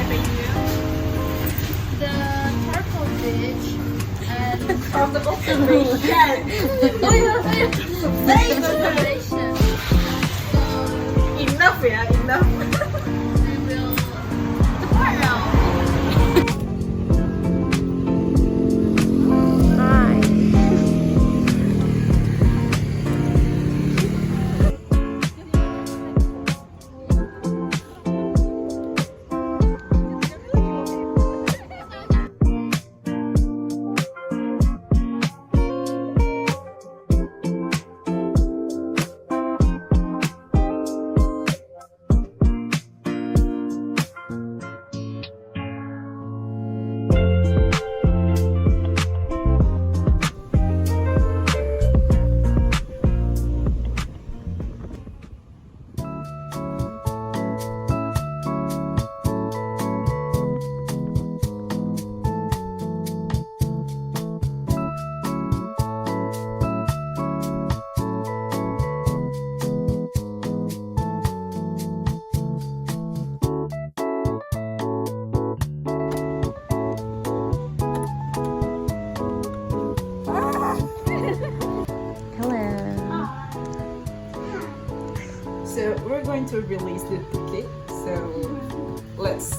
penyu? The charcoal beach and Tropical beach. Yes. very good relation. Enough ya, enough. We will depart now. So we're going to release the ticket. So let's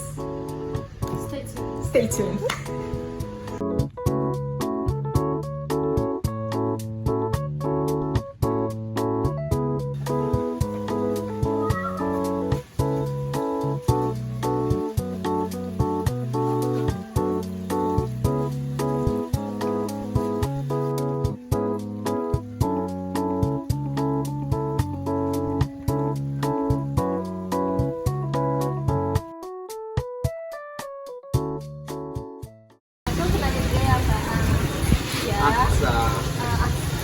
Stay tuned. stay tuned. Aku kenalin dia ya Kak. Ya. Aksara.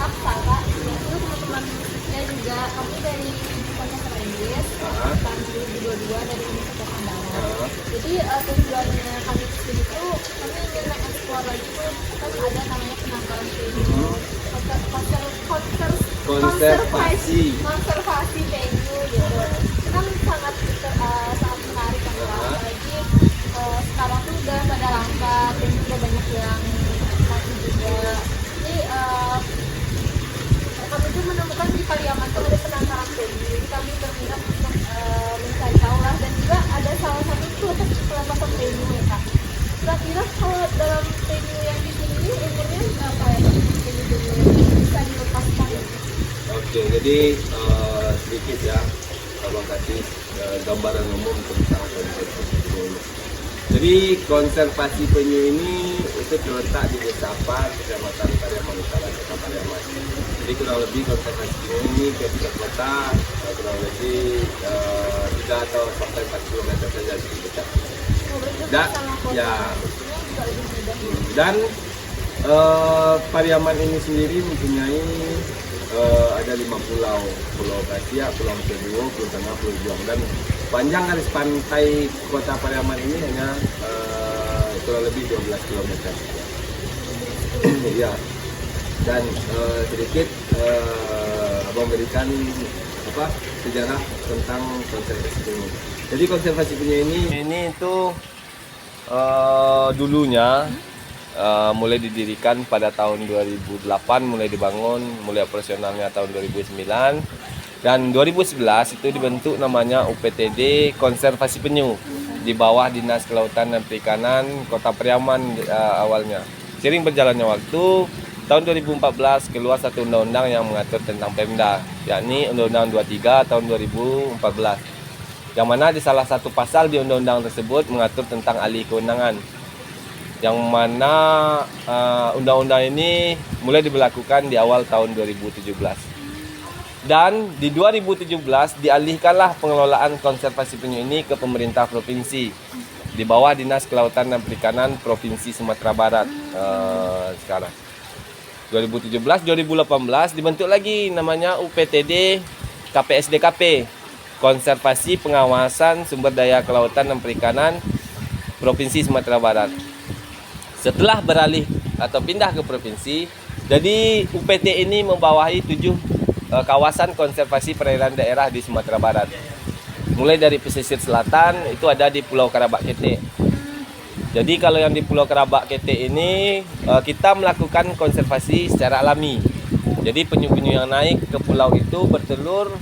Ya, itu teman-temannya juga. Kami dari Fakultas Inggris tahun 2022 dari Universitas Andalas. Jadi tujuannya kami ke sini tuh kami ingin mengeksplor lagi tuh kan ada namanya penangkaran penyu, konservasi penyu gitu. Itu kan sangat menarik kan Kak. Apalagi sekarang tuh udah pada langka, penyu udah banyak yang mati juga. Jadi kami tuh menemukan di Pariaman tuh ada penangkaran penyu. Jadi kami berminat untuk mencari tahu lah, dan juga ada salah satu pelepasan penyu ya Kak. Kira-kira kalau dalam penyu yang di sini umurnya berapa ya Kak? Penyu-penyu yang bisa dilepaskan ya? Oke, jadi sedikit ya, abang kasih gambaran umum tentang konservasi penyu. Jadi konservasi penyu ini itu terletak di Desa Apar, Kecamatan Pariaman Utara, Kota Pariaman. Jadi kurang lebih konservasi penyu ini ke pusat kota kurang lebih 3 atau sampai 4 km saja di dekat. Dan Pariaman ini sendiri mempunyai ada 5 pulau, Pulau Kasia, Pulau Kedua, Pulau Tengah, Pulau Juang, dan panjang garis pantai kota Pariaman ini hanya kurang lebih 12 km. Ya, dan sedikit abang berikan sejarah tentang konservasi penyu. Jadi konservasi penyu ini itu dulunya mulai didirikan pada tahun 2008, mulai dibangun, mulai operasionalnya tahun 2009, dan 2011 itu dibentuk namanya UPTD Konservasi Penyu di bawah Dinas Kelautan dan Perikanan Kota Pariaman awalnya. Seiring berjalannya waktu, tahun 2014 keluar satu undang-undang yang mengatur tentang Pemda, yakni Undang-Undang 23 tahun 2014, yang mana di salah satu pasal di undang-undang tersebut mengatur tentang alih kewenangan, yang mana undang-undang ini mulai diberlakukan di awal tahun 2017. Dan di 2017 dialihkanlah pengelolaan konservasi penyu ini ke pemerintah provinsi di bawah Dinas Kelautan dan Perikanan Provinsi Sumatera Barat. Sekarang 2017-2018 dibentuk lagi namanya UPTD KPSDKP, Konservasi Pengawasan Sumber Daya Kelautan dan Perikanan Provinsi Sumatera Barat. Setelah beralih atau pindah ke provinsi, jadi UPT ini membawahi 7 kawasan konservasi perairan daerah di Sumatera Barat. mulai dari pesisir selatan itu ada di Pulau Karabak Kete. Jadi kalau yang di Pulau Karabak Kete ini kita melakukan konservasi secara alami. Jadi penyu-penyu yang naik ke pulau itu bertelur,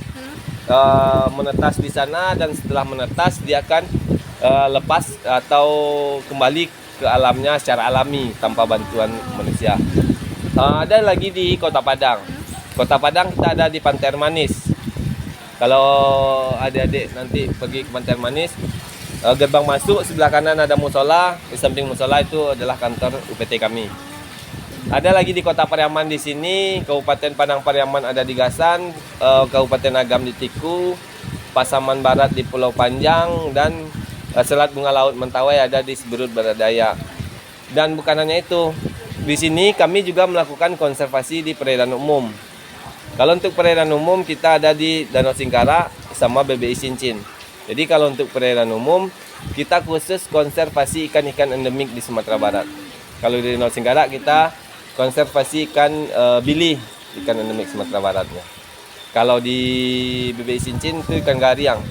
menetas di sana, dan setelah menetas dia akan lepas atau kembali ke alamnya secara alami tanpa bantuan manusia. Ada lagi di Kota Padang. Kota Padang kita ada di Pantai Air Manis. Kalau adik-adik nanti pergi ke Pantai Air Manis, gerbang masuk sebelah kanan ada musola, di samping musola itu adalah kantor UPT kami. Ada lagi di Kota Pariaman di sini, Kabupaten Padang Pariaman ada di Gasan, Kabupaten Agam di Tiku, Pasaman Barat di Pulau Panjang, dan Selat Bunga Laut Mentawai ada di Seberut Baradaya. Dan bukan hanya itu, di sini kami juga melakukan konservasi di perairan umum. Kalau untuk perairan umum kita ada di Danau Singkara sama BBI Sincin. Jadi kalau untuk perairan umum kita khusus konservasi ikan-ikan endemik di Sumatera Barat. Kalau di Danau Singkara kita konservasi ikan bili, ikan endemik Sumatera Baratnya. Kalau di BBI Sincin itu ikan gariang.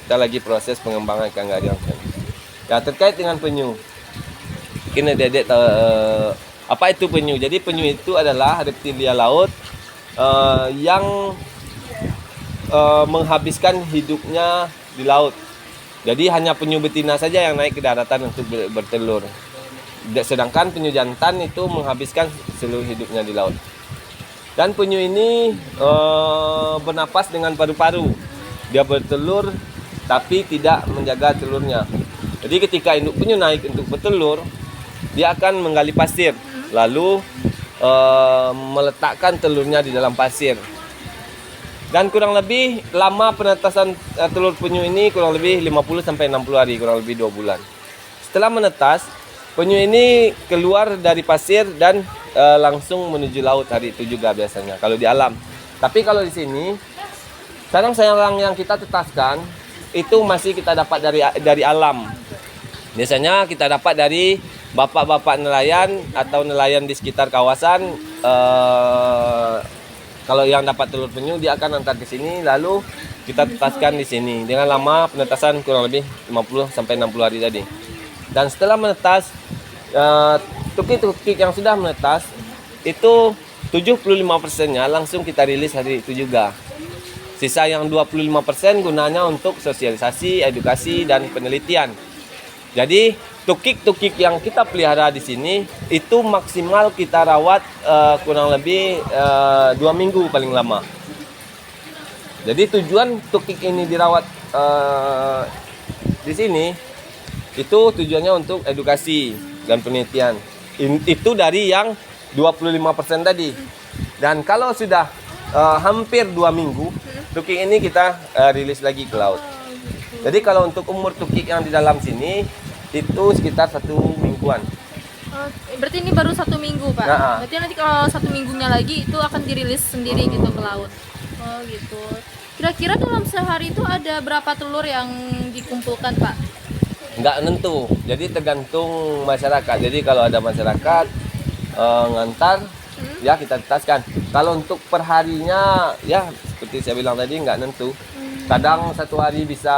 Kita lagi proses pengembangan ikan gariang. Ya, terkait dengan penyu. Mungkin adik-adik tahu apa itu penyu. Jadi penyu itu adalah reptilia laut yang menghabiskan hidupnya di laut. Jadi hanya penyu betina saja yang naik ke daratan untuk bertelur. Sedangkan penyu jantan itu menghabiskan seluruh hidupnya di laut. Dan penyu ini bernapas dengan paru-paru. Dia bertelur tapi tidak menjaga telurnya. Jadi ketika induk penyu naik untuk bertelur, dia akan menggali pasir, lalu meletakkan telurnya di dalam pasir. Dan kurang lebih lama penetasan telur penyu ini kurang lebih 50 sampai 60 hari, kurang lebih 2 bulan. Setelah menetas, penyu ini keluar dari pasir dan langsung menuju laut hari itu juga biasanya kalau di alam. Tapi kalau di sini sarang-sarang yang kita tetaskan itu masih kita dapat dari alam. Biasanya kita dapat dari bapak-bapak nelayan atau nelayan di sekitar kawasan. Kalau yang dapat telur penyu dia akan antar ke sini, lalu kita tetaskan di sini dengan lama penetasan kurang lebih 50 sampai 60 hari tadi. Dan setelah menetas, tukik-tukik yang sudah menetas itu 75%-nya langsung kita rilis hari itu juga. Sisa yang 25% gunanya untuk sosialisasi, edukasi, dan penelitian. Jadi tukik-tukik yang kita pelihara di sini itu maksimal kita rawat kurang lebih 2 minggu paling lama. Jadi tujuan tukik ini dirawat di sini itu tujuannya untuk edukasi dan penelitian. Itu dari yang 25% tadi. Dan kalau sudah hampir 2 minggu, tukik ini kita rilis lagi ke laut. Jadi kalau untuk umur tukik yang di dalam sini itu sekitar 1 mingguan. Berarti ini baru 1 minggu, Pak. Nah, berarti nanti kalau 1 minggunya lagi itu akan dirilis sendiri gitu ke laut. Oh gitu. Kira-kira dalam sehari itu ada berapa telur yang dikumpulkan, Pak? Nggak nentu. Jadi tergantung masyarakat. Jadi kalau ada masyarakat ngantar, ya kita tetaskan. Kalau untuk perharinya, ya seperti saya bilang tadi nggak nentu. Kadang satu hari bisa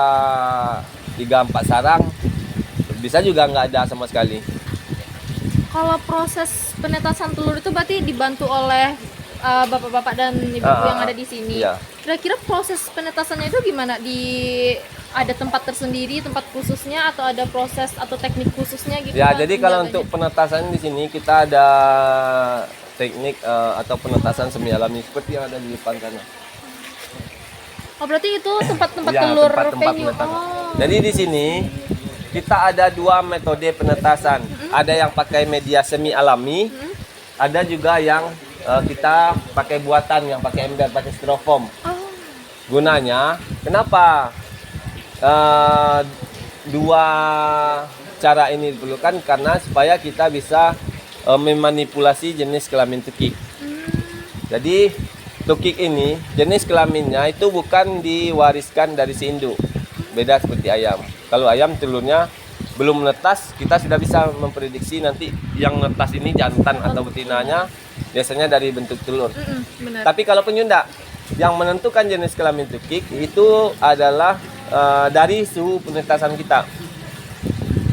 3-4 sarang. Bisa juga nggak ada sama sekali. Kalau proses penetasan telur itu berarti dibantu oleh bapak-bapak dan ibu-ibu yang ada di sini. Iya. Kira-kira proses penetasannya itu gimana? Ada tempat tersendiri, tempat khususnya, atau ada proses atau teknik khususnya gitu? Ya, Pak, jadi kalau menjaganya? untuk penetasan di sini kita ada teknik atau penetasan semi alami seperti yang ada di depan sana. Oh, berarti itu tempat-tempat Ya, telur tempat-tempat penyu. penetasan. Oh. Jadi di sini kita ada 2 metode penetasan. Ada yang pakai media semi alami, ada juga yang kita pakai buatan, yang pakai ember, pakai styrofoam. Oh. Gunanya, kenapa 2 cara ini diperlukan? Karena supaya kita bisa memanipulasi jenis kelamin tukik. Jadi tukik ini jenis kelaminnya itu bukan diwariskan dari si induk, beda seperti ayam. Kalau ayam telurnya belum menetas, kita sudah bisa memprediksi nanti yang menetas ini jantan atau betinanya biasanya dari bentuk telur. Benar. Tapi kalau penyu enggak, yang menentukan jenis kelamin tukik itu adalah dari suhu penetasan kita.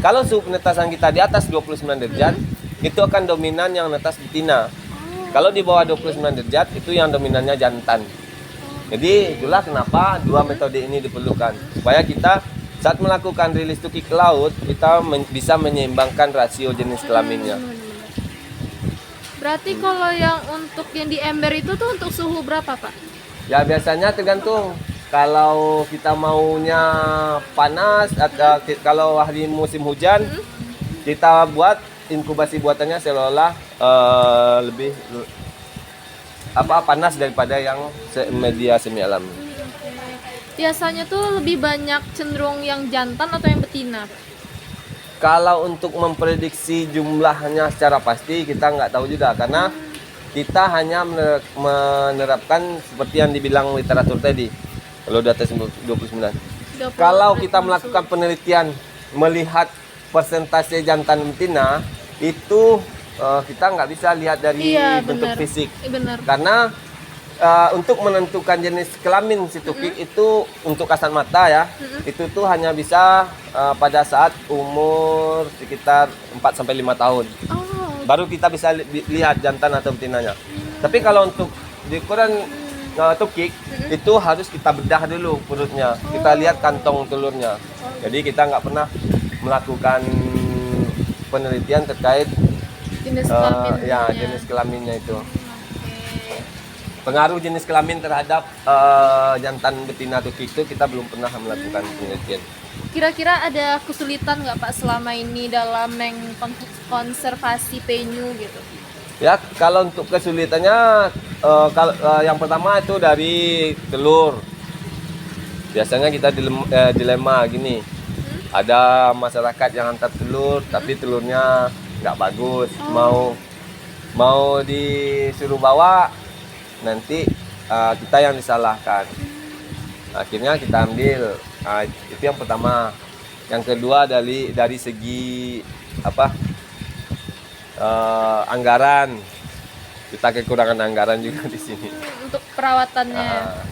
Kalau suhu penetasan kita di atas 29 derajat, itu akan dominan yang netas betina. Kalau di bawah 29 derajat, itu yang dominannya jantan. Jadi itulah kenapa dua metode ini diperlukan. Supaya kita saat melakukan rilis tukik ke laut, kita bisa menyeimbangkan rasio jenis kelaminnya. Berarti kalau yang untuk yang di ember itu tuh untuk suhu berapa, Pak? Ya biasanya tergantung. Kalau kita maunya panas atau kalau hari musim hujan, kita buat inkubasi buatannya seolah-olah lebih panas daripada yang media semi alami. Biasanya tuh lebih banyak cenderung yang jantan atau yang betina? Kalau untuk memprediksi jumlahnya secara pasti kita nggak tahu juga karena kita hanya menerapkan seperti yang dibilang literatur tadi. Kalau di atas 29. Kalau kita melakukan penelitian melihat persentase jantan betina itu kita nggak bisa lihat dari bentuk fisik. Benar. Karena untuk menentukan jenis kelamin si tukik itu untuk kasat mata ya, itu tuh hanya bisa pada saat umur sekitar 4 sampai 5 tahun. Baru kita bisa lihat jantan atau betinanya. Tapi kalau untuk di ukuran tukik itu harus kita bedah dulu perutnya. Kita lihat kantong telurnya. Jadi kita nggak pernah melakukan penelitian terkait jenis kelaminnya. Ya, jenis kelaminnya itu. Pengaruh jenis kelamin terhadap jantan betina tukik itu kita belum pernah melakukan penelitian. Kira-kira ada kesulitan nggak Pak selama ini dalam mengkonservasi penyu gitu? Ya, kalau untuk kesulitannya, yang pertama itu dari telur. Biasanya kita dilema gini, ada masyarakat yang antar telur, tapi telurnya nggak bagus, mau disuruh bawa, nanti kita yang disalahkan. Akhirnya kita ambil, itu yang pertama. Yang kedua dari segi anggaran, kita kekurangan anggaran juga di sini untuk perawatannya.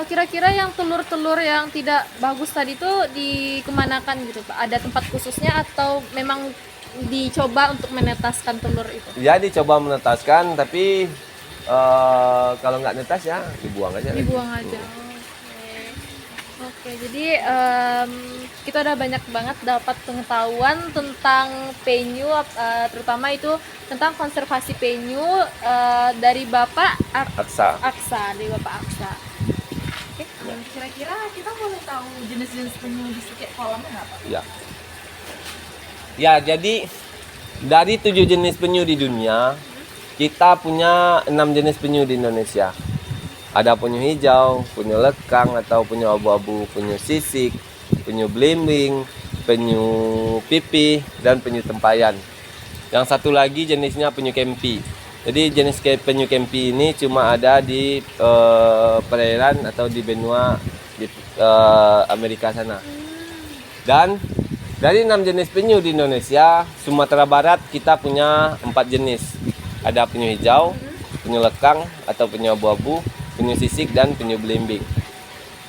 Kira-kira yang telur-telur yang tidak bagus tadi tuh dikemanakan gitu Pak? Ada tempat khususnya atau memang dicoba untuk menetaskan telur itu? Ya dicoba menetaskan, tapi kalau nggak netas ya dibuang aja. Dibuang aja. Oke, jadi kita udah banyak banget dapat pengetahuan tentang penyu, terutama itu tentang konservasi penyu dari Bapak Aksa. Dari Bapak Aksa. Oke. Kira-kira kita boleh tahu jenis-jenis penyu di setiap kolamnya nggak Pak? Ya. Ya, jadi dari 7 jenis penyu di dunia, kita punya 6 jenis penyu di Indonesia. Ada penyu hijau, penyu lekang atau penyu abu-abu, penyu sisik, penyu belimbing, penyu pipih, dan penyu tempayan. Yang satu lagi jenisnya penyu kempi. Jadi jenis penyu kempi ini cuma ada di perairan atau di benua di Amerika sana. Dan dari 6 jenis penyu di Indonesia, Sumatera Barat kita punya 4 jenis. Ada penyu hijau, penyu lekang atau penyu abu-abu, penyu sisik, dan penyu belimbing.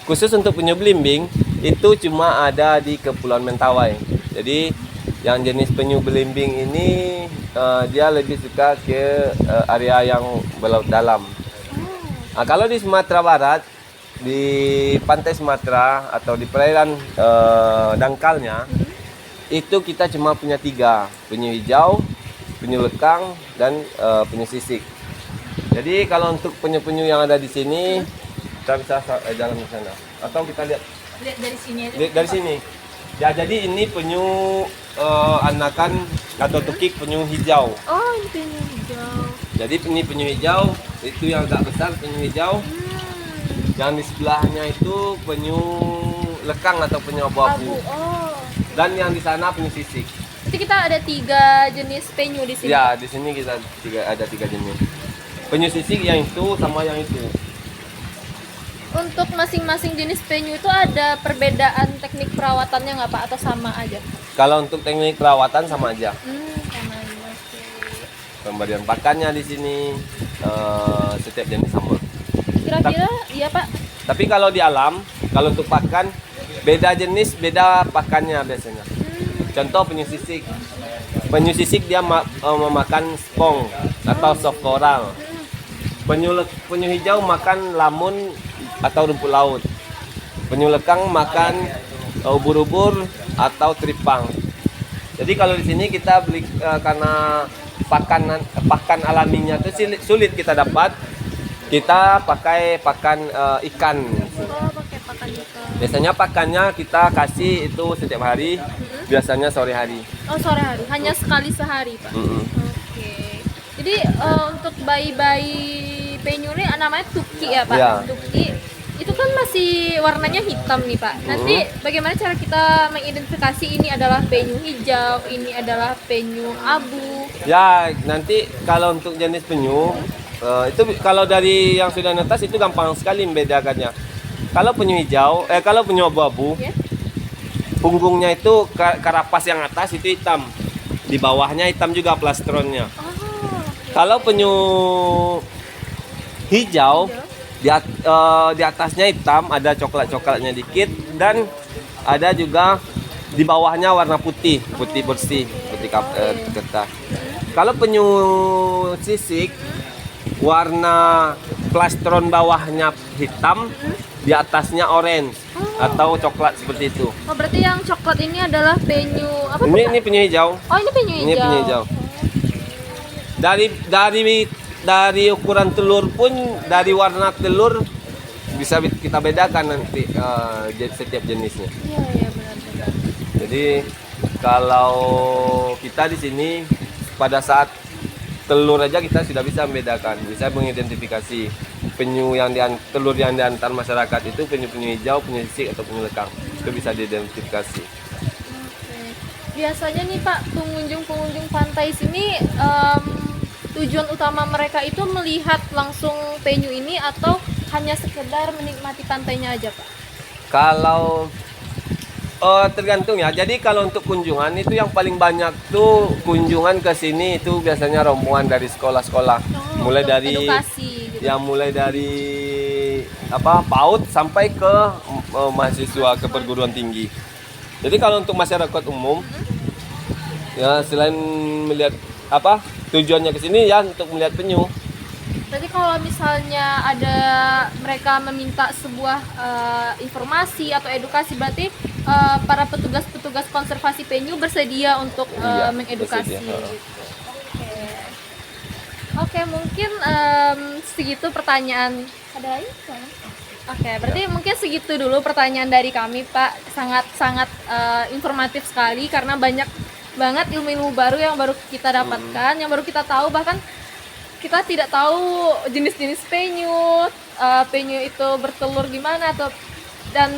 Khusus untuk penyu belimbing itu cuma ada di Kepulauan Mentawai. Jadi yang jenis penyu belimbing ini dia lebih suka ke area yang berlaut dalam. Nah, kalau di Sumatera Barat, di pantai Sumatera atau di perairan dangkalnya, itu kita cuma punya 3, penyu hijau, penyu lekang, dan penyu sisik. Jadi kalau untuk penyu-penyu yang ada di sini, kita bisa jalan ke sana. Atau kita lihat dari sini aja. dari sini. Ya, jadi ini penyu anakan atau tukik penyu hijau. Oh, ini penyu hijau. Jadi ini penyu hijau, itu yang agak besar penyu hijau. Yang di sebelahnya itu penyu lekang atau penyu abu-abu. Dan yang di sana penyu sisik. Jadi kita ada 3 jenis penyu di sini. Ya, di sini kita ada 3 jenis. Penyu sisik yang itu sama yang itu. Untuk masing-masing jenis penyu itu ada perbedaan teknik perawatannya nggak Pak atau sama aja? Kalau untuk teknik perawatan sama aja. Sama aja. Oke. Pemberian pakannya di sini setiap jenis sama. Kira-kira iya Pak, Tapi kalau di alam, kalau untuk pakan beda jenis, beda pakannya biasanya. Contoh penyu sisik. Penyu sisik dia memakan spong atau soft coral. Penyu hijau makan lamun atau rumput laut. Penyu lekang makan ubur-ubur atau tripang. Jadi kalau di sini kita beli karena pakan alaminya itu sulit kita dapat. Kita pakai pakan ikan. Oh, pakai pakan ikan. Biasanya pakannya kita kasih itu setiap hari. Biasanya sore hari. Oh, sore hari. Hanya sekali sehari, Pak. Oke. Jadi untuk bayi-bayi penyu ini namanya tuki ya, Pak. Ya. Tuki. Itu kan masih warnanya hitam nih, Pak. Nanti bagaimana cara kita mengidentifikasi ini adalah penyu hijau, ini adalah penyu abu? Ya, nanti kalau untuk jenis penyu itu kalau dari yang sudah netas itu gampang sekali membedakannya. Kalau penyu hijau, kalau penyu abu-abu, Ya. punggungnya itu karapas yang atas itu hitam, di bawahnya hitam juga plastronnya. Oh, oke. Kalau penyu hijau, di atasnya hitam, ada coklat-coklatnya dikit, dan ada juga di bawahnya warna putih bersih, putih kertas. Kalau penyu sisik, warna plastron bawahnya hitam, di atasnya orange atau coklat seperti itu. Oh, berarti yang coklat ini adalah penyu apa? Ini penyu hijau. Oh, ini penyu hijau. Ini penyu hijau. Dari ukuran telur pun, dari warna telur bisa kita bedakan nanti setiap jenisnya. Iya, iya, benar-benar. Jadi kalau kita di sini pada saat telur aja kita sudah bisa membedakan, bisa mengidentifikasi penyu telur yang diantar masyarakat itu penyu hijau, penyu sisik atau penyu lekang. Itu bisa diidentifikasi. Oke. Biasanya nih, Pak, pengunjung pantai sini tujuan utama mereka itu melihat langsung penyu ini atau hanya sekedar menikmati pantainya aja, Pak? Kalau tergantung ya. Jadi kalau untuk kunjungan itu yang paling banyak tuh kunjungan ke sini itu biasanya rombongan dari sekolah-sekolah. Mulai untuk dari edukasi gitu. mulai dari PAUD sampai ke mahasiswa ke perguruan tinggi. Jadi kalau untuk masyarakat umum ya selain melihat tujuannya ke sini ya untuk melihat penyu. Berarti kalau misalnya ada mereka meminta sebuah informasi atau edukasi, berarti para petugas konservasi penyu bersedia untuk Iya, mengedukasi. bersedia. Oke, mungkin segitu pertanyaan. Ada lagi? Oke, berarti mungkin segitu dulu pertanyaan dari kami, Pak. Sangat informatif sekali karena banyak banget ilmu-ilmu baru yang baru kita dapatkan, yang baru kita tahu. Bahkan kita tidak tahu jenis-jenis penyu, penyu itu bertelur gimana, dan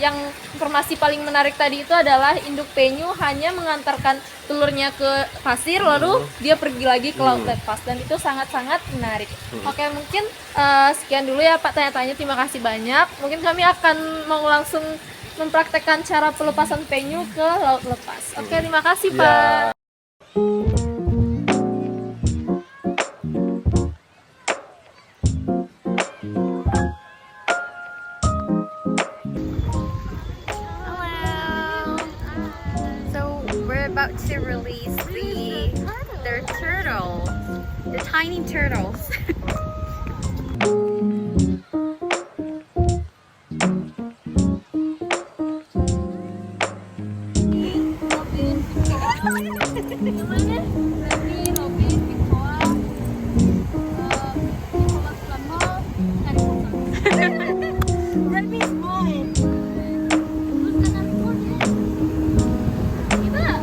yang informasi paling menarik tadi itu adalah induk penyu hanya mengantarkan telurnya ke pasir lalu dia pergi lagi ke laut lepas, dan itu sangat-sangat menarik. Oke, mungkin sekian dulu ya, Pak, tanya-tanya. Terima kasih banyak. Mungkin kami akan mau langsung mempraktekkan cara pelepasan penyu ke laut lepas. Oke, terima kasih, Pak. About to release their turtles, the tiny turtles.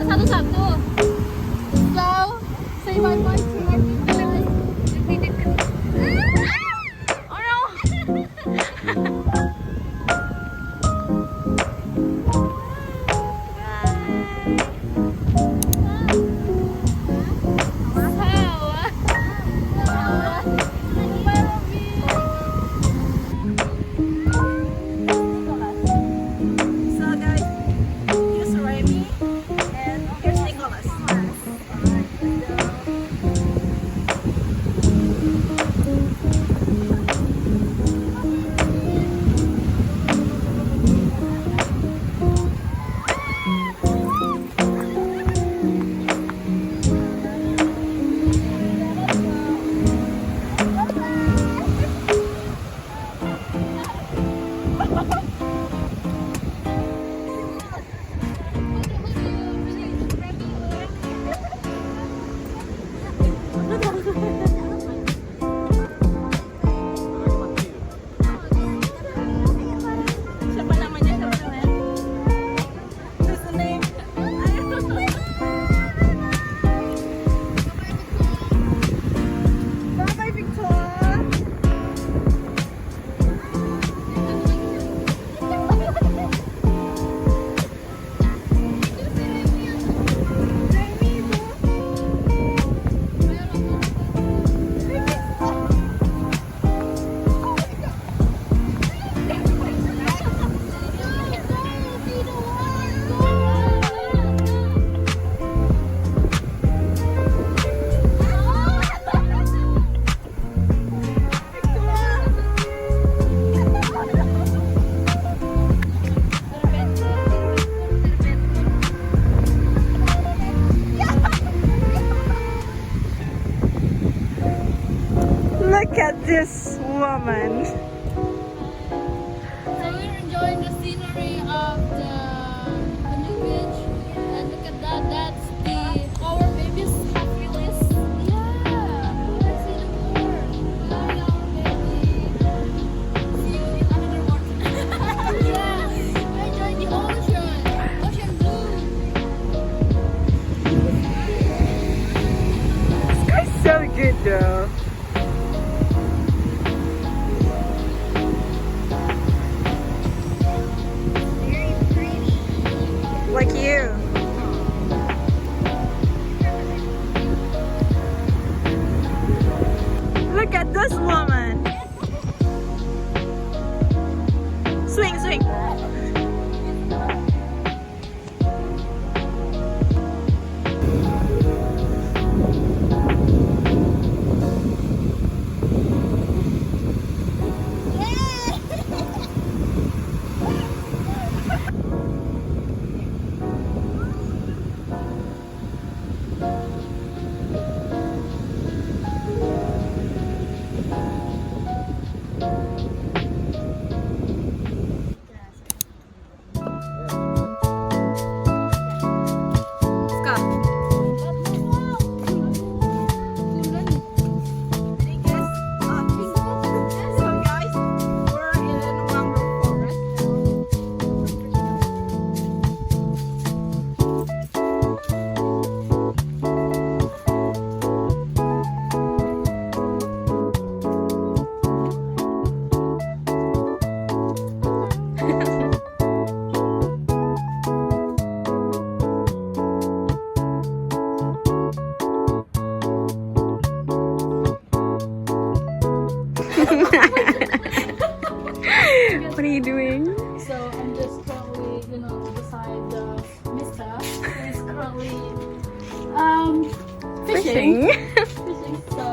Satu-satu. So, say bye-bye to our viewers. woman. So we're enjoying the scenery of the new beach. And look at that, that's our baby's Hercules. Yeah, let's see the more. Hi, our baby. See you in another one. Yeah, enjoy the ocean blue. It's so good though. Like you. Look at this woman. Swing, swing. What are you doing? So I'm just currently, beside the mister who is currently fishing. Fishing. So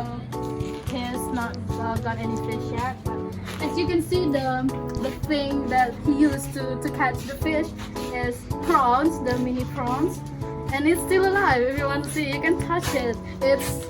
he's not got any fish yet. But as you can see, the thing that he used to catch the fish is prawns, the mini prawns, and it's still alive. If you want to see, you can touch it. It's